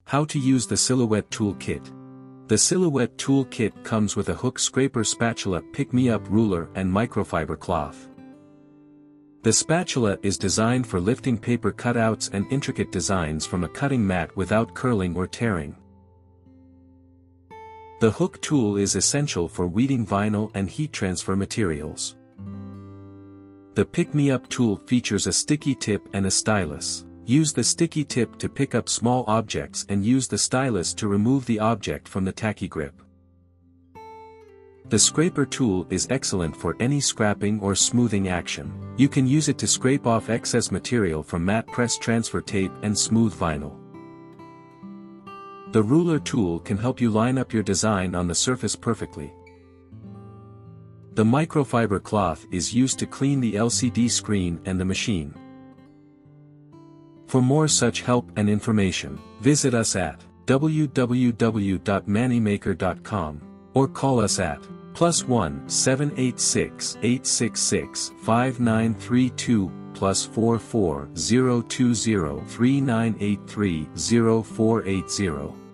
How to use the Silhouette Toolkit. The Silhouette Toolkit comes with a hook, scraper, spatula, pick-me-up ruler and microfiber cloth. The spatula is designed for lifting paper cutouts and intricate designs from a cutting mat without curling or tearing. The hook tool is essential for weeding vinyl and heat transfer materials. The pick-me-up tool features a sticky tip and a stylus. Use the sticky tip to pick up small objects and use the stylus to remove the object from the tacky grip. The scraper tool is excellent for any scraping or smoothing action. You can use it to scrape off excess material from mat press, transfer tape and smooth vinyl. The ruler tool can help you line up your design on the surface perfectly. The microfiber cloth is used to clean the LCD screen and the machine. For more such help and information, visit us at www.mannymaker.com or call us at +1 786 866 5932 +44 020 3983 0480.